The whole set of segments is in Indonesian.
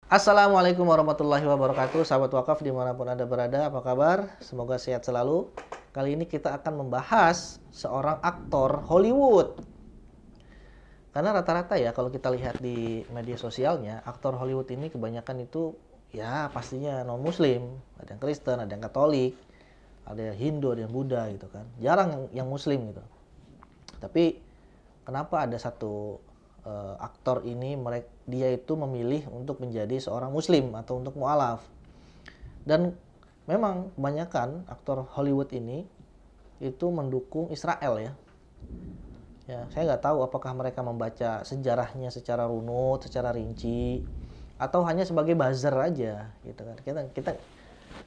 Assalamualaikum warahmatullahi wabarakatuh, sahabat wakaf dimanapun Anda berada, apa kabar? Semoga sehat selalu. Kali ini kita akan membahas seorang aktor Hollywood. Karena rata-rata ya kalau kita lihat di media sosialnya, aktor Hollywood ini kebanyakan itu ya pastinya non-muslim. Ada yang Kristen, ada yang Katolik, ada yang Hindu, ada yang Buddha gitu kan. Jarang yang muslim gitu. Tapi kenapa ada satu aktor ini dia itu memilih untuk menjadi seorang muslim atau untuk mu'alaf. Dan memang kebanyakan aktor Hollywood ini itu mendukung Israel ya. Ya, saya nggak tahu apakah mereka membaca sejarahnya secara runut, secara rinci, atau hanya sebagai buzzer aja gitu kan. Kita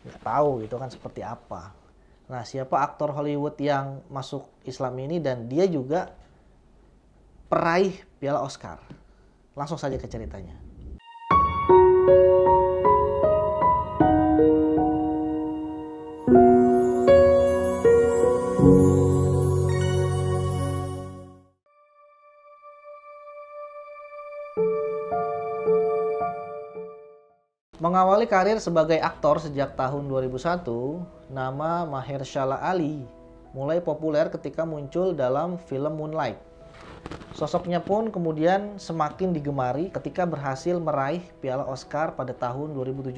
nggak tahu gitu kan seperti apa. Nah, siapa aktor Hollywood yang masuk Islam ini dan dia juga peraih Piala Oscar. Langsung saja ke ceritanya. Mengawali karir sebagai aktor sejak tahun 2001, nama Mahershala Ali mulai populer ketika muncul dalam film Moonlight. Sosoknya pun kemudian semakin digemari ketika berhasil meraih Piala Oscar pada tahun 2017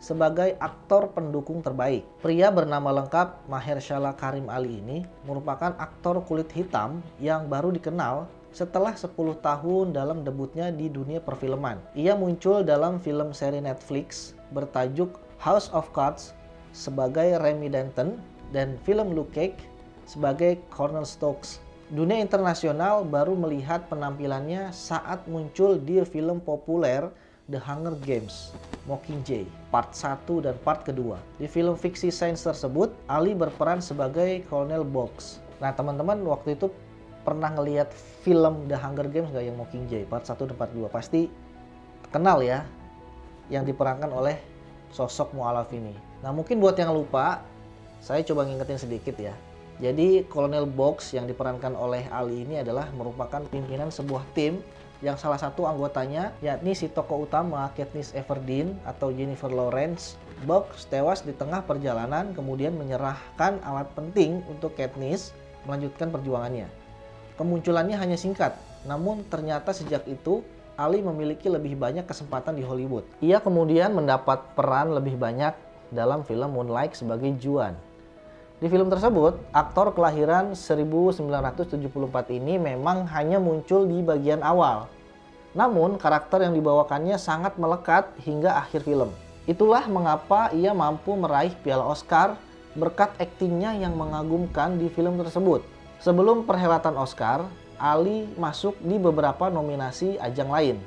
sebagai aktor pendukung terbaik. Pria bernama lengkap Mahershala Karim Ali ini merupakan aktor kulit hitam yang baru dikenal setelah 10 tahun dalam debutnya di dunia perfilman. Ia muncul dalam film seri Netflix bertajuk House of Cards sebagai Remy Denton dan film Luke Cage sebagai Cornel Stokes. Dunia internasional baru melihat penampilannya saat muncul di film populer The Hunger Games, Mockingjay, part 1 dan part kedua. Di film fiksi sains tersebut, Ali berperan sebagai Colonel Box. Nah, teman-teman waktu itu pernah ngelihat film The Hunger Games nggak yang Mockingjay, part 1 dan part 2? Pasti kenal ya, yang diperankan oleh sosok mu'alaf ini. Nah, mungkin buat yang lupa, saya coba ngingetin sedikit ya. Jadi Colonel Box yang diperankan oleh Ali ini adalah merupakan pimpinan sebuah tim yang salah satu anggotanya yakni si tokoh utama Katniss Everdeen atau Jennifer Lawrence. Box tewas di tengah perjalanan kemudian menyerahkan alat penting untuk Katniss melanjutkan perjuangannya. Kemunculannya hanya singkat, namun ternyata sejak itu Ali memiliki lebih banyak kesempatan di Hollywood. Ia kemudian mendapat peran lebih banyak dalam film Moonlight sebagai Juan. Di film tersebut, aktor kelahiran 1974 ini memang hanya muncul di bagian awal. Namun, karakter yang dibawakannya sangat melekat hingga akhir film. Itulah mengapa ia mampu meraih Piala Oscar berkat aktingnya yang mengagumkan di film tersebut. Sebelum perhelatan Oscar, Ali masuk di beberapa nominasi ajang lain,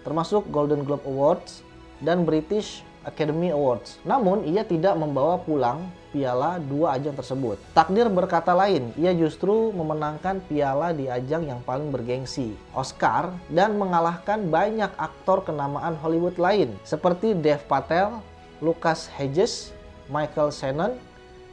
termasuk Golden Globe Awards dan British Academy Awards. Namun, ia tidak membawa pulang piala dua ajang tersebut. Takdir berkata lain, ia justru memenangkan piala di ajang yang paling bergengsi, Oscar, dan mengalahkan banyak aktor kenamaan Hollywood lain seperti Dev Patel, Lucas Hedges, Michael Shannon,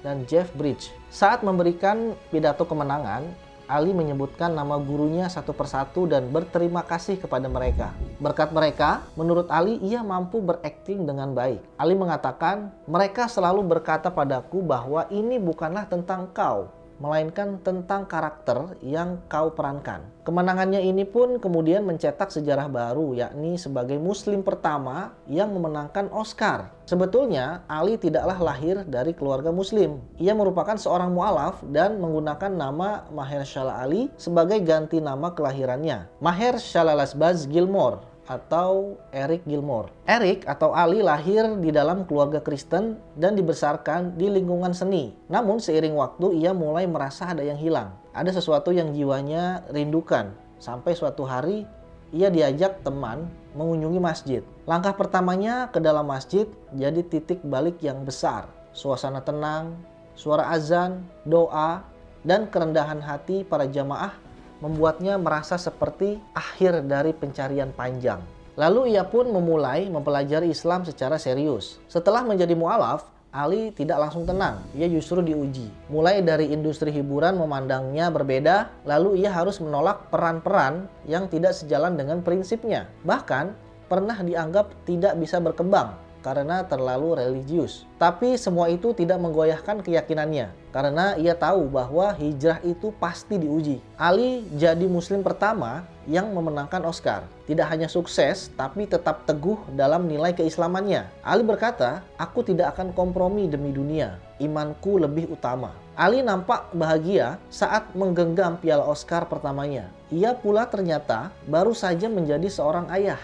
dan Jeff Bridges. Saat memberikan pidato kemenangan, Ali menyebutkan nama gurunya satu persatu dan berterima kasih kepada mereka. Berkat mereka, menurut Ali, ia mampu berakting dengan baik. Ali mengatakan, mereka selalu berkata padaku bahwa ini bukanlah tentang kau, melainkan tentang karakter yang kau perankan. Kemenangannya ini pun kemudian mencetak sejarah baru, yakni sebagai Muslim pertama yang memenangkan Oscar. Sebetulnya, Ali tidaklah lahir dari keluarga Muslim. Ia merupakan seorang mu'alaf dan menggunakan nama Mahershala Ali sebagai ganti nama kelahirannya, Mahershala Baz Gilmore atau Eric Gilmore. Eric atau Ali lahir di dalam keluarga Kristen dan dibesarkan di lingkungan seni. Namun seiring waktu ia mulai merasa ada yang hilang. Ada sesuatu yang jiwanya rindukan. Sampai suatu hari ia diajak teman mengunjungi masjid. Langkah pertamanya ke dalam masjid jadi titik balik yang besar. Suasana tenang, suara azan, doa, dan kerendahan hati para jamaah membuatnya merasa seperti akhir dari pencarian panjang. Lalu ia pun memulai mempelajari Islam secara serius. Setelah menjadi mu'alaf, Ali tidak langsung tenang, ia justru diuji. Mulai dari industri hiburan memandangnya berbeda, lalu ia harus menolak peran-peran yang tidak sejalan dengan prinsipnya. Bahkan, pernah dianggap tidak bisa berkembang karena terlalu religius. Tapi semua itu tidak menggoyahkan keyakinannya, karena ia tahu bahwa hijrah itu pasti diuji. Ali jadi muslim pertama yang memenangkan Oscar. Tidak hanya sukses, tapi tetap teguh dalam nilai keislamannya. Ali berkata, "Aku tidak akan kompromi demi dunia. Imanku lebih utama." Ali nampak bahagia saat menggenggam piala Oscar pertamanya. Ia pula ternyata baru saja menjadi seorang ayah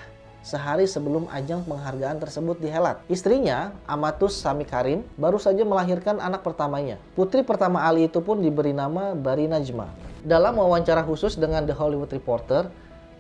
sehari sebelum ajang penghargaan tersebut dihelat. Istrinya, Amatus Sami Karim, baru saja melahirkan anak pertamanya. Putri pertama Ali itu pun diberi nama Bari Najma. Dalam wawancara khusus dengan The Hollywood Reporter,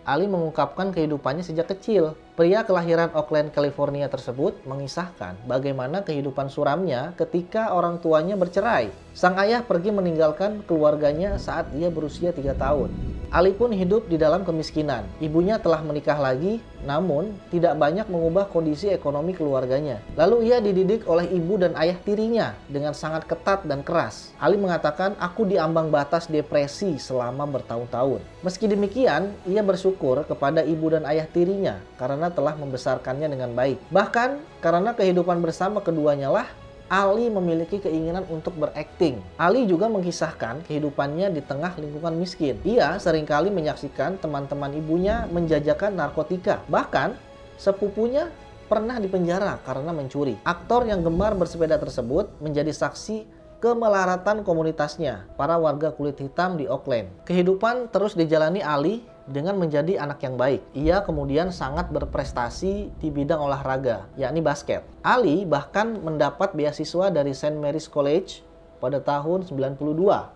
Ali mengungkapkan kehidupannya sejak kecil. Pria kelahiran Oakland, California tersebut mengisahkan bagaimana kehidupan suramnya ketika orang tuanya bercerai. Sang ayah pergi meninggalkan keluarganya saat ia berusia 3 tahun. Ali pun hidup di dalam kemiskinan. Ibunya telah menikah lagi, namun tidak banyak mengubah kondisi ekonomi keluarganya. Lalu ia dididik oleh ibu dan ayah tirinya dengan sangat ketat dan keras. Ali mengatakan, "Aku diambang batas depresi selama bertahun-tahun." Meski demikian, ia bersyukur kepada ibu dan ayah tirinya karena telah membesarkannya dengan baik. Bahkan karena kehidupan bersama keduanya lah Ali memiliki keinginan untuk berakting. Ali juga mengisahkan kehidupannya di tengah lingkungan miskin. Ia seringkali menyaksikan teman-teman ibunya menjajakan narkotika. Bahkan, sepupunya pernah dipenjara karena mencuri. Aktor yang gemar bersepeda tersebut menjadi saksi kemelaratan komunitasnya, para warga kulit hitam di Oakland. Kehidupan terus dijalani Ali dengan menjadi anak yang baik. Ia kemudian sangat berprestasi di bidang olahraga, yakni basket. Ali bahkan mendapat beasiswa dari St. Mary's College pada tahun 92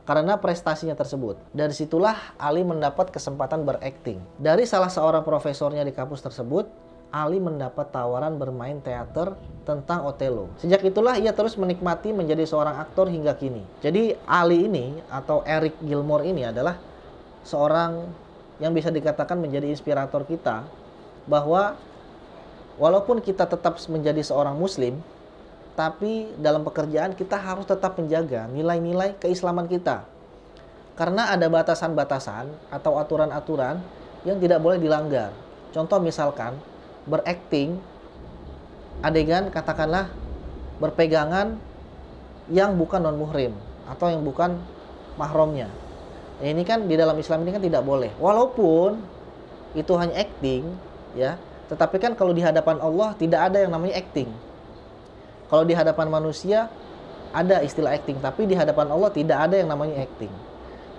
karena prestasinya tersebut. Dari situlah Ali mendapat kesempatan berakting. Dari salah seorang profesornya di kampus tersebut, Ali mendapat tawaran bermain teater tentang Othello. Sejak itulah ia terus menikmati menjadi seorang aktor hingga kini. Jadi Ali ini atau Eric Gilmore ini adalah seorang yang bisa dikatakan menjadi inspirator kita, bahwa walaupun kita tetap menjadi seorang muslim, tapi dalam pekerjaan kita harus tetap menjaga nilai-nilai keislaman kita. Karena ada batasan-batasan atau aturan-aturan yang tidak boleh dilanggar. Contoh misalkan berakting adegan katakanlah berpegangan yang bukan non-muhrim atau yang bukan mahramnya. Ini kan di dalam Islam ini kan tidak boleh. Walaupun itu hanya acting, ya, tetapi kan kalau di hadapan Allah tidak ada yang namanya acting. Kalau di hadapan manusia ada istilah acting, tapi di hadapan Allah tidak ada yang namanya acting.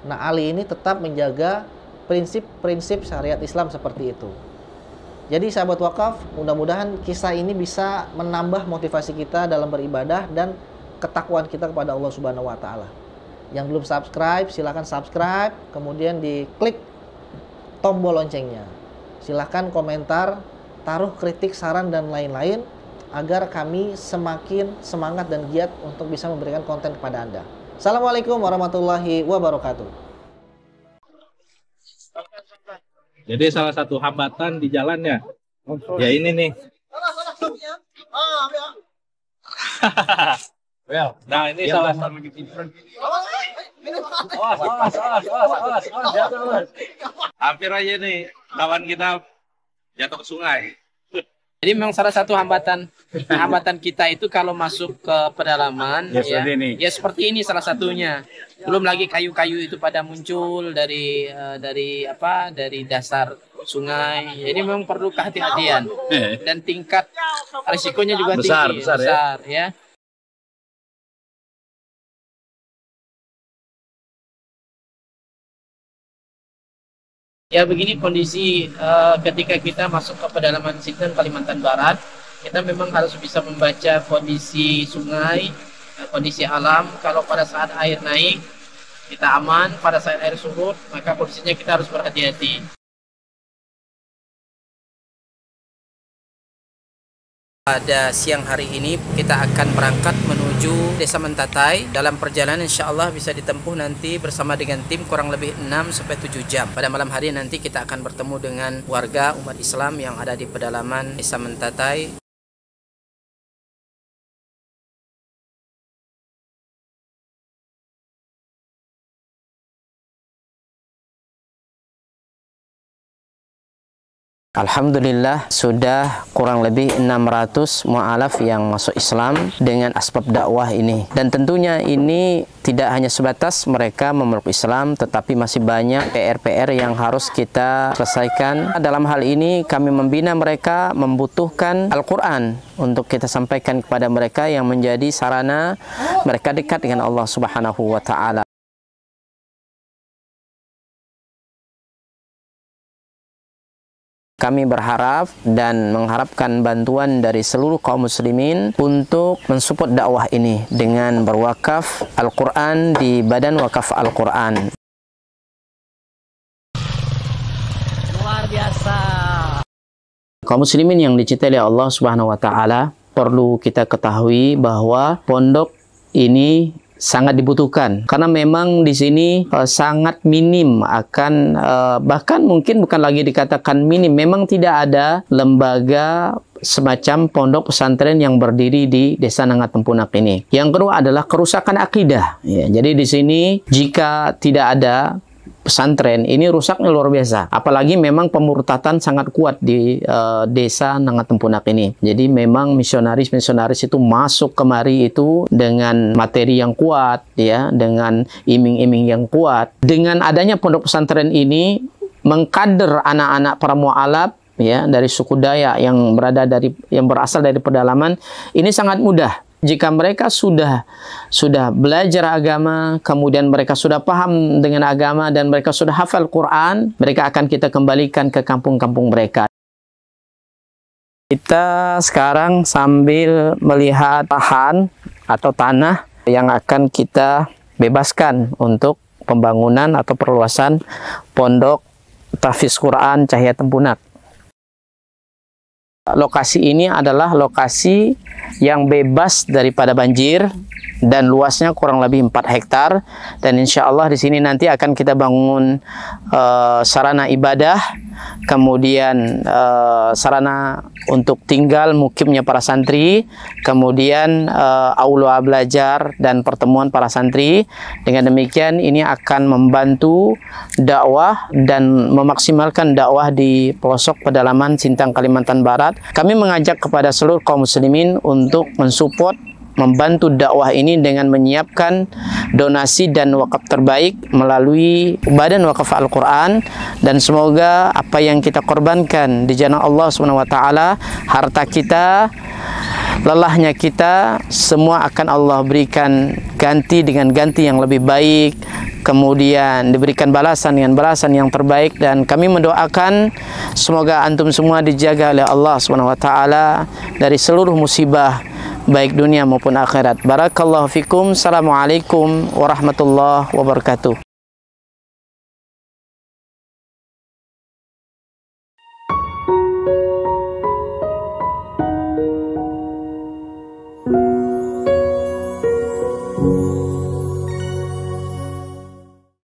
Nah, Ali ini tetap menjaga prinsip-prinsip syariat Islam seperti itu. Jadi sahabat wakaf, mudah-mudahan kisah ini bisa menambah motivasi kita dalam beribadah dan ketakwaan kita kepada Allah Subhanahu wa taala. Yang belum subscribe, silahkan subscribe, kemudian diklik tombol loncengnya. Silahkan komentar, taruh kritik, saran, dan lain-lain, agar kami semakin semangat dan giat untuk bisa memberikan konten kepada Anda. Assalamualaikum warahmatullahi wabarakatuh. Jadi salah satu hambatan di jalannya, ya ini nih. Nah ini salah satu. Hampir aja nih kawan kita jatuh ke sungai. Jadi memang salah satu hambatan kita itu kalau masuk ke pedalaman ya seperti ini salah satunya. Belum lagi kayu-kayu itu pada muncul dari dasar sungai. Jadi memang perlu kehati-hatian dan tingkat risikonya juga tinggi, besar ya. Ya begini kondisi ketika kita masuk ke pedalaman Sintang, Kalimantan Barat, kita memang harus bisa membaca kondisi sungai, kondisi alam. Kalau pada saat air naik, kita aman. Pada saat air surut, maka kondisinya kita harus berhati-hati. Pada siang hari ini kita akan berangkat menuju Desa Mentatai. Dalam perjalanan insya Allah bisa ditempuh nanti bersama dengan tim kurang lebih 6-7 jam. Pada malam hari nanti kita akan bertemu dengan warga umat Islam yang ada di pedalaman Desa Mentatai. Alhamdulillah sudah kurang lebih 600 mu'alaf yang masuk Islam dengan asbab dakwah ini. Dan tentunya ini tidak hanya sebatas mereka memeluk Islam, tetapi masih banyak PR-PR yang harus kita selesaikan. Dalam hal ini kami membina mereka membutuhkan Al-Quran untuk kita sampaikan kepada mereka yang menjadi sarana mereka dekat dengan Allah Subhanahu wa Ta'ala. Kami berharap dan mengharapkan bantuan dari seluruh kaum muslimin untuk mensupport dakwah ini dengan berwakaf Al-Quran di Badan Wakaf Al-Quran. Luar biasa. Kaum muslimin yang dicintai oleh Allah Subhanahu wa Ta'ala, perlu kita ketahui bahwa pondok ini sangat dibutuhkan karena memang di sini sangat minim akan bahkan mungkin bukan lagi dikatakan minim, memang tidak ada lembaga semacam pondok pesantren yang berdiri di Desa Nangat Tempunak ini. Yang kedua adalah kerusakan akidah. Ya, jadi di sini jika tidak ada pesantren ini rusaknya luar biasa, apalagi memang pemurtatan sangat kuat di Desa Nangat Tempunak ini. Jadi memang misionaris itu masuk kemari itu dengan materi yang kuat, ya, dengan iming-iming yang kuat. Dengan adanya pondok pesantren ini mengkader anak-anak para mu'alaf, ya, dari suku Dayak yang berasal dari pedalaman, ini sangat mudah. Jika mereka sudah belajar agama, kemudian mereka sudah paham dengan agama dan mereka sudah hafal Quran, mereka akan kita kembalikan ke kampung-kampung mereka. Kita sekarang sambil melihat lahan atau tanah yang akan kita bebaskan untuk pembangunan atau perluasan pondok tahfiz Quran Cahaya Tempunak. Lokasi ini adalah lokasi yang bebas daripada banjir dan luasnya kurang lebih 4 hektar, dan insya Allah di sini nanti akan kita bangun sarana ibadah, kemudian sarana untuk tinggal mukimnya para santri, kemudian aula belajar dan pertemuan para santri. Dengan demikian ini akan membantu dakwah dan memaksimalkan dakwah di pelosok pedalaman Sintang, Kalimantan Barat. Kami mengajak kepada seluruh kaum muslimin untuk mensupport, membantu dakwah ini dengan menyiapkan donasi dan wakaf terbaik melalui Badan Wakaf Al-Quran, dan semoga apa yang kita korbankan di jalan Allah SWT, harta kita, lelahnya kita, semua akan Allah berikan ganti dengan ganti yang lebih baik, kemudian diberikan balasan dengan balasan yang terbaik. Dan kami mendoakan semoga antum semua dijaga oleh Allah SWT dari seluruh musibah baik dunia maupun akhirat. Barakallahu fikum. Assalamualaikum warahmatullahi wabarakatuh.